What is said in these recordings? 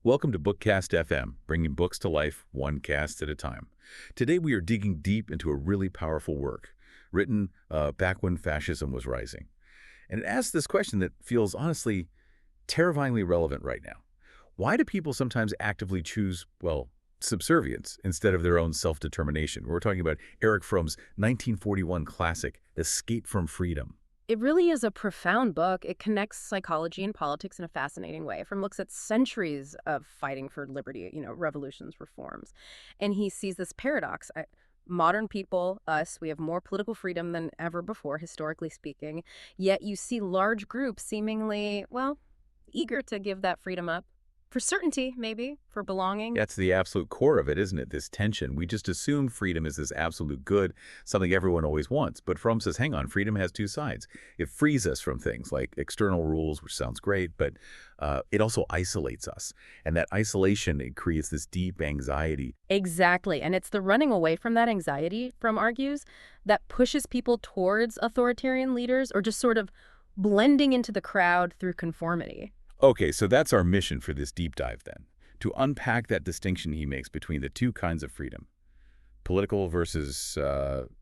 Welcome to BookCast FM, bringing books to life one cast at a time. Today we are digging deep into a really powerful work, written back when fascism was rising. And it asks this question that feels honestly terrifyingly relevant right now. Why do people sometimes actively choose, well, subservience instead of their own self-determination? We're talking about Erich Fromm's 1941 classic, Escape from Freedom. It really is a profound book. It connects psychology and politics in a fascinating way. Fromm looks at centuries of fighting for liberty, revolutions, reforms. And he sees this paradox. Modern people, us, we have more political freedom than ever before, historically speaking. Yet you see large groups seemingly, well, eager to give that freedom up. For certainty, maybe, for belonging. That's the absolute core of it, isn't it? This tension. We just assume freedom is this absolute good, something everyone always wants. But Fromm says, hang on, freedom has two sides. It frees us from things like external rules, which sounds great, but it also isolates us. And that isolation, it creates this deep anxiety. Exactly. And it's the running away from that anxiety, Fromm argues, that pushes people towards authoritarian leaders or just sort of blending into the crowd through conformity. Okay, so that's our mission for this deep dive then, to unpack that distinction he makes between the two kinds of freedom, political versus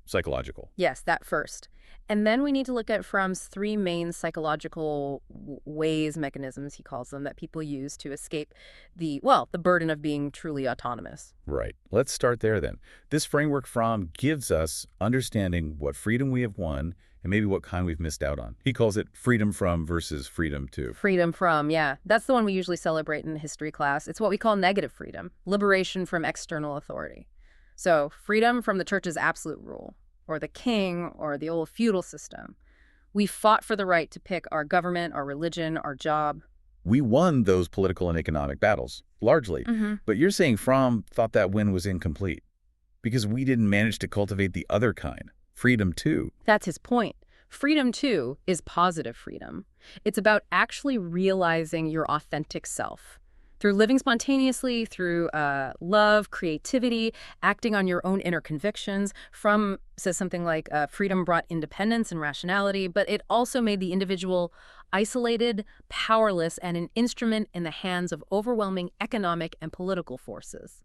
psychological. Yes, that first. And then we need to look at Fromm's three main psychological ways, mechanisms, he calls them, that people use to escape the burden of being truly autonomous. Right. Let's start there then. This framework Fromm gives us understanding what freedom we have won and maybe what kind we've missed out on. He calls it freedom from versus freedom to. Freedom from, yeah. That's the one we usually celebrate in history class. It's what we call negative freedom, liberation from external authority. So freedom from the church's absolute rule, or the king, or the old feudal system. We fought for the right to pick our government, our religion, our job. We won those political and economic battles, largely. But you're saying Fromm thought that win was incomplete because we didn't manage to cultivate the other kind, freedom too. That's his point. Freedom, too, is positive freedom. It's about actually realizing your authentic self. Through living spontaneously, through love, creativity, acting on your own inner convictions. Fromm says something like, freedom brought independence and rationality, but it also made the individual isolated, powerless, and an instrument in the hands of overwhelming economic and political forces.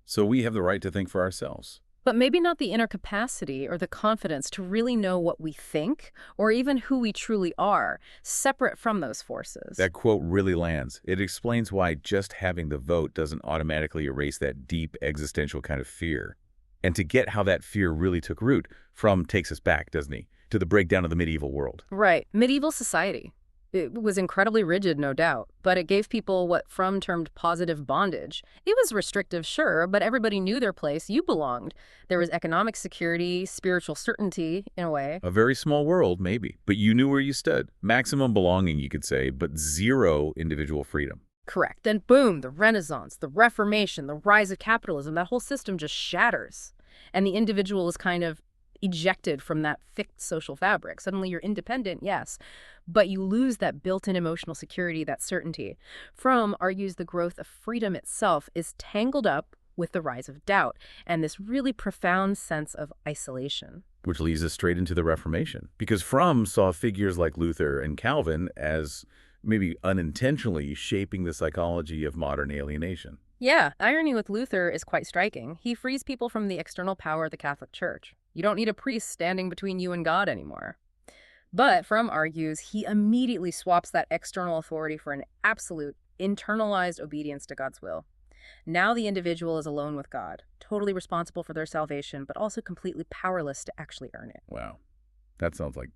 So we have the right to think for ourselves. But maybe not the inner capacity or the confidence to really know what we think or even who we truly are, separate from those forces. That quote really lands. It explains why just having the vote doesn't automatically erase that deep existential kind of fear. And to get how that fear really took root, Fromm takes us back, doesn't he, to the breakdown of the medieval world. Right. Medieval society. It was incredibly rigid, no doubt, but it gave people what Fromm termed positive bondage. It was restrictive, sure, but everybody knew their place. You belonged. There was economic security, spiritual certainty, in a way. A very small world, maybe, but you knew where you stood. Maximum belonging, you could say, but zero individual freedom. Correct. Then boom, the Renaissance, the Reformation, the rise of capitalism, that whole system just shatters. And the individual is kind of ejected from that fixed social fabric. Suddenly you're independent, yes, but you lose that built-in emotional security, that certainty. Fromm argues the growth of freedom itself is tangled up with the rise of doubt and this really profound sense of isolation. Which leads us straight into the Reformation, because Fromm saw figures like Luther and Calvin as maybe unintentionally shaping the psychology of modern alienation. Yeah, irony with Luther is quite striking. He frees people from the external power of the Catholic Church. You don't need a priest standing between you and God anymore. But Fromm argues he immediately swaps that external authority for an absolute, internalized obedience to God's will. Now the individual is alone with God, totally responsible for their salvation, but also completely powerless to actually earn it. Wow. That sounds like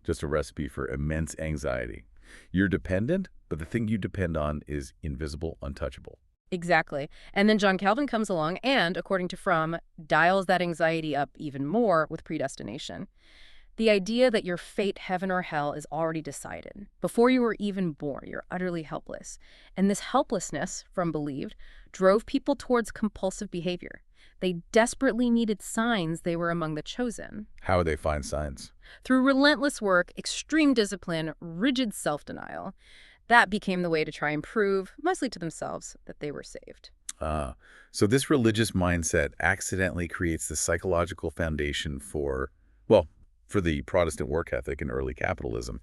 just a recipe for immense anxiety. You're dependent, but the thing you depend on is invisible, untouchable. Exactly. And then John Calvin comes along and, according to Fromm, dials that anxiety up even more with predestination. The idea that your fate, heaven or hell, is already decided. Before you were even born, you're utterly helpless. And this helplessness, Fromm believed, drove people towards compulsive behavior. They desperately needed signs they were among the chosen. How would they find signs? Through relentless work, extreme discipline, rigid self-denial. That became the way to try and prove, mostly to themselves, that they were saved. So this religious mindset accidentally creates the psychological foundation for the Protestant work ethic in early capitalism.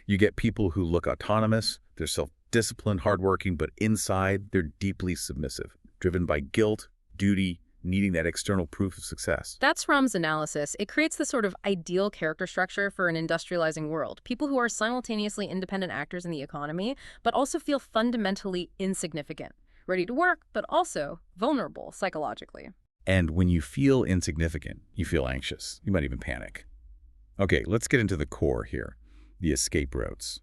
You get people who look autonomous, they're disciplined, hardworking, but inside they're deeply submissive, driven by guilt, duty, needing that external proof of success. That's Fromm's analysis. It creates the sort of ideal character structure for an industrializing world. People who are simultaneously independent actors in the economy, but also feel fundamentally insignificant, ready to work, but also vulnerable psychologically. And when you feel insignificant, you feel anxious. You might even panic. Okay, let's get into the core here, the escape routes.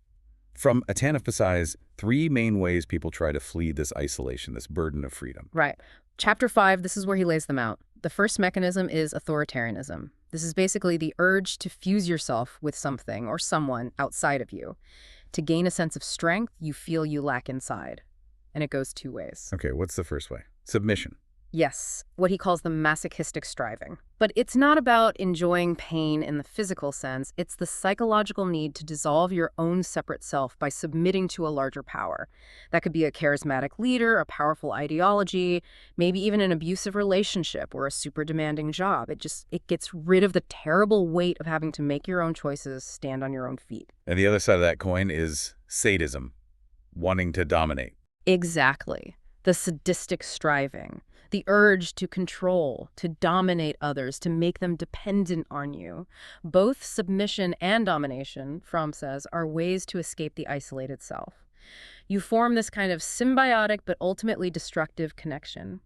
Fromm emphasizes three main ways people try to flee this isolation, this burden of freedom. Right. Chapter 5, this is where he lays them out. The first mechanism is authoritarianism. This is basically the urge to fuse yourself with something or someone outside of you. To gain a sense of strength you feel you lack inside. And it goes two ways. Okay, what's the first way? Submission. Yes, what he calls the masochistic striving. But it's not about enjoying pain in the physical sense. It's the psychological need to dissolve your own separate self by submitting to a larger power. That could be a charismatic leader, a powerful ideology, maybe even an abusive relationship or a super demanding job. It gets rid of the terrible weight of having to make your own choices, stand on your own feet. And the other side of that coin is sadism, wanting to dominate. Exactly. The sadistic striving. The urge to control, to dominate others, to make them dependent on you. Both submission and domination, Fromm says, are ways to escape the isolated self. You form this kind of symbiotic but ultimately destructive connection.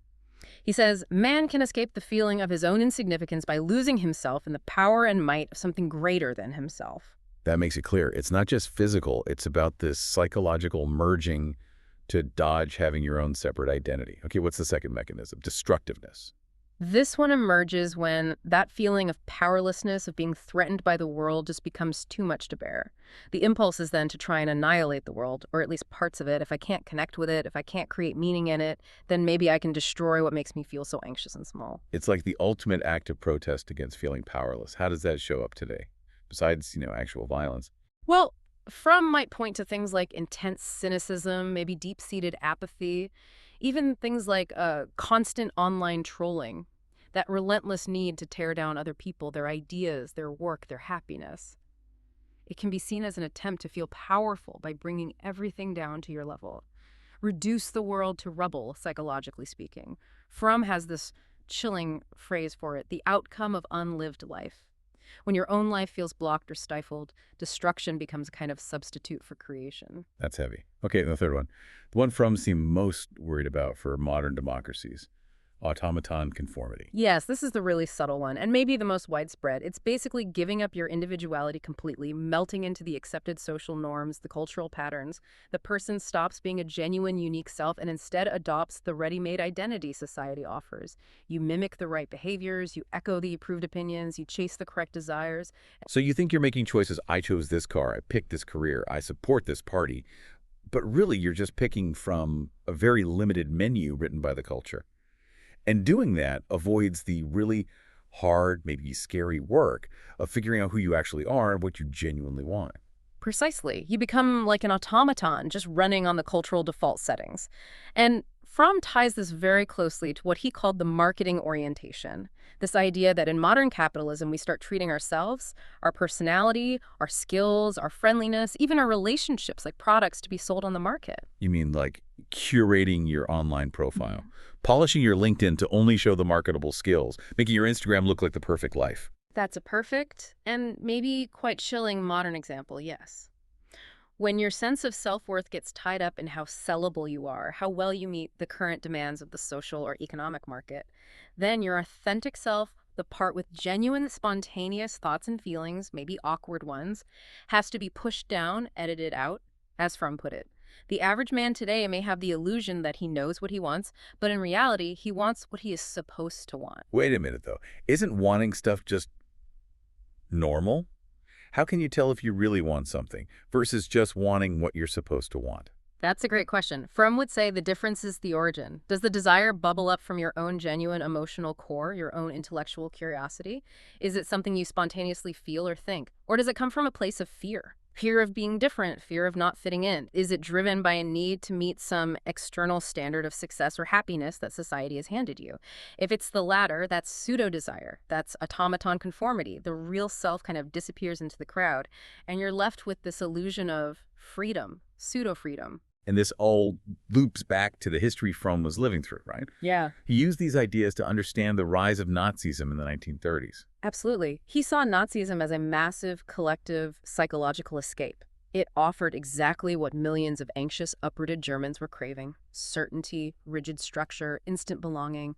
He says, man can escape the feeling of his own insignificance by losing himself in the power and might of something greater than himself. That makes it clear. It's not just physical. It's about this psychological merging to dodge having your own separate identity. Okay, what's the second mechanism? Destructiveness. This one emerges when that feeling of powerlessness, of being threatened by the world, just becomes too much to bear. The impulse is then to try and annihilate the world, or at least parts of it. If I can't connect with it, if I can't create meaning in it, then maybe I can destroy what makes me feel so anxious and small. It's like the ultimate act of protest against feeling powerless. How does that show up today? Besides, actual violence. Well, Fromm might point to things like intense cynicism, maybe deep-seated apathy, even things like constant online trolling, that relentless need to tear down other people, their ideas, their work, their happiness. It can be seen as an attempt to feel powerful by bringing everything down to your level. Reduce the world to rubble, psychologically speaking. Fromm has this chilling phrase for it, the outcome of unlived life. When your own life feels blocked or stifled, destruction becomes a kind of substitute for creation. That's heavy. Okay, the third one. The one Fromm seemed most worried about for modern democracies. Automaton conformity. Yes, this is the really subtle one, and maybe the most widespread. It's basically giving up your individuality completely, melting into the accepted social norms, the cultural patterns. The person stops being a genuine, unique self and instead adopts the ready-made identity society offers. You mimic the right behaviors, you echo the approved opinions, you chase the correct desires. So you think you're making choices. I chose this car, I picked this career, I support this party. But really, you're just picking from a very limited menu written by the culture. And doing that avoids the really hard, maybe scary work of figuring out who you actually are and what you genuinely want. Precisely. You become like an automaton, just running on the cultural default settings. And Fromm ties this very closely to what he called the marketing orientation. This idea that in modern capitalism, we start treating ourselves, our personality, our skills, our friendliness, even our relationships like products to be sold on the market. You mean like curating your online profile, polishing your LinkedIn to only show the marketable skills, making your Instagram look like the perfect life. That's a perfect and maybe quite chilling modern example, yes. When your sense of self-worth gets tied up in how sellable you are, how well you meet the current demands of the social or economic market, then your authentic self, the part with genuine, spontaneous thoughts and feelings, maybe awkward ones, has to be pushed down, edited out, as Fromm put it. The average man today may have the illusion that he knows what he wants, but in reality, he wants what he is supposed to want. Wait a minute, though. Isn't wanting stuff just normal? How can you tell if you really want something versus just wanting what you're supposed to want? That's a great question. Fromm would say the difference is the origin. Does the desire bubble up from your own genuine emotional core, your own intellectual curiosity? Is it something you spontaneously feel or think? Or does it come from a place of fear? Fear of being different, fear of not fitting in? Is it driven by a need to meet some external standard of success or happiness that society has handed you? If it's the latter, that's pseudo-desire. That's automaton conformity. The real self kind of disappears into the crowd, and you're left with this illusion of freedom, pseudo-freedom. And this all loops back to the history Fromm was living through, right? Yeah. He used these ideas to understand the rise of Nazism in the 1930s. Absolutely. He saw Nazism as a massive, collective, psychological escape. It offered exactly what millions of anxious, uprooted Germans were craving: certainty, rigid structure, instant belonging.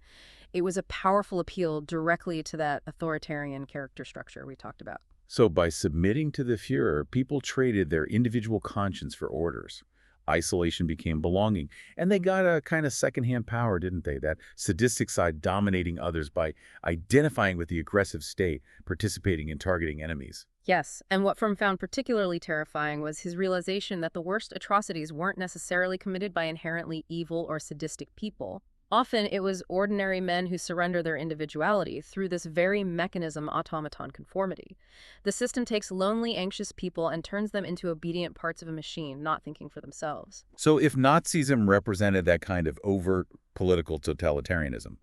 It was a powerful appeal directly to that authoritarian character structure we talked about. So by submitting to the Führer, people traded their individual conscience for orders. Isolation became belonging, and they got a kind of secondhand power, didn't they? That sadistic side dominating others by identifying with the aggressive state, participating in targeting enemies. Yes, and what Fromm found particularly terrifying was his realization that the worst atrocities weren't necessarily committed by inherently evil or sadistic people. Often it was ordinary men who surrender their individuality through this very mechanism, automaton conformity. The system takes lonely, anxious people and turns them into obedient parts of a machine, not thinking for themselves. So if Nazism represented that kind of overt political totalitarianism,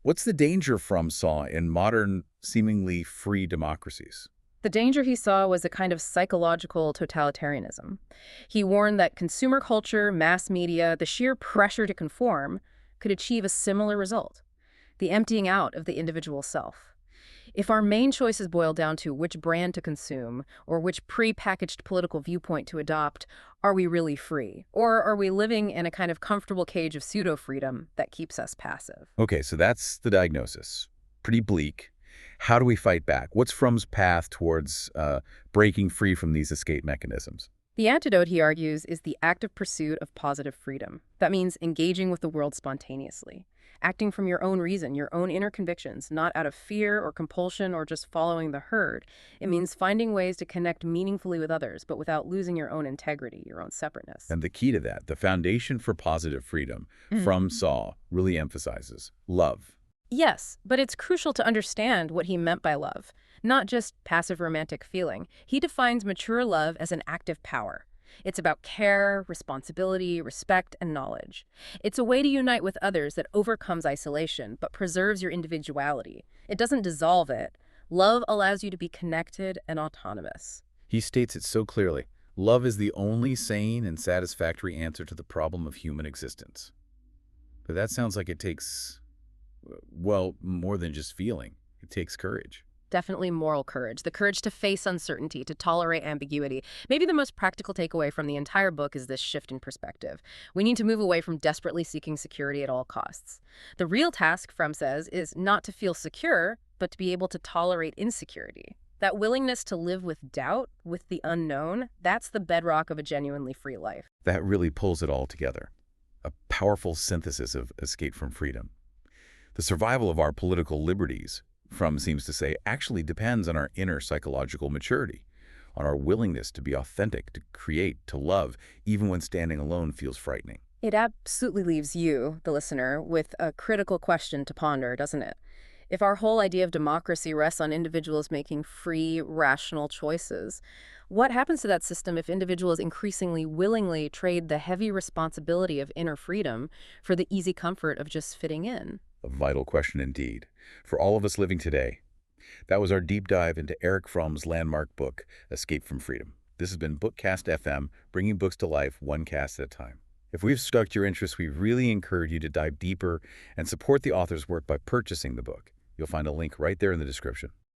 what's the danger Fromm saw in modern, seemingly free democracies? The danger he saw was a kind of psychological totalitarianism. He warned that consumer culture, mass media, the sheer pressure to conform could achieve a similar result: the emptying out of the individual self. If our main choices boil down to which brand to consume or which pre-packaged political viewpoint to adopt, are we really free? Or are we living in a kind of comfortable cage of pseudo-freedom that keeps us passive? Okay, so that's the diagnosis. Pretty bleak. How do we fight back? What's Fromm's path towards breaking free from these escape mechanisms? The antidote, he argues, is the active pursuit of positive freedom. That means engaging with the world spontaneously, acting from your own reason, your own inner convictions, not out of fear or compulsion or just following the herd. It means finding ways to connect meaningfully with others, but without losing your own integrity, your own separateness. And the key to that, the foundation for positive freedom, Fromm saw, really emphasizes love. Yes, but it's crucial to understand what he meant by love, not just passive romantic feeling. He defines mature love as an active power. It's about care, responsibility, respect, and knowledge. It's a way to unite with others that overcomes isolation, but preserves your individuality. It doesn't dissolve it. Love allows you to be connected and autonomous. He states it so clearly. Love is the only sane and satisfactory answer to the problem of human existence. But that sounds like it takes, well, more than just feeling. It takes courage. Definitely moral courage, the courage to face uncertainty, to tolerate ambiguity. Maybe the most practical takeaway from the entire book is this shift in perspective. We need to move away from desperately seeking security at all costs. The real task, Fromm says, is not to feel secure, but to be able to tolerate insecurity. That willingness to live with doubt, with the unknown, that's the bedrock of a genuinely free life. That really pulls it all together. A powerful synthesis of escape from freedom. The survival of our political liberties, Fromm seems to say, actually depends on our inner psychological maturity, on our willingness to be authentic, to create, to love, even when standing alone feels frightening. It absolutely leaves you, the listener, with a critical question to ponder, doesn't it? If our whole idea of democracy rests on individuals making free, rational choices, what happens to that system if individuals increasingly willingly trade the heavy responsibility of inner freedom for the easy comfort of just fitting in? A vital question indeed. For all of us living today. That was our deep dive into Erich Fromm's landmark book, Escape from Freedom. This has been BookCast FM, bringing books to life one cast at a time. If we've struck your interest, we really encourage you to dive deeper and support the author's work by purchasing the book. You'll find a link right there in the description.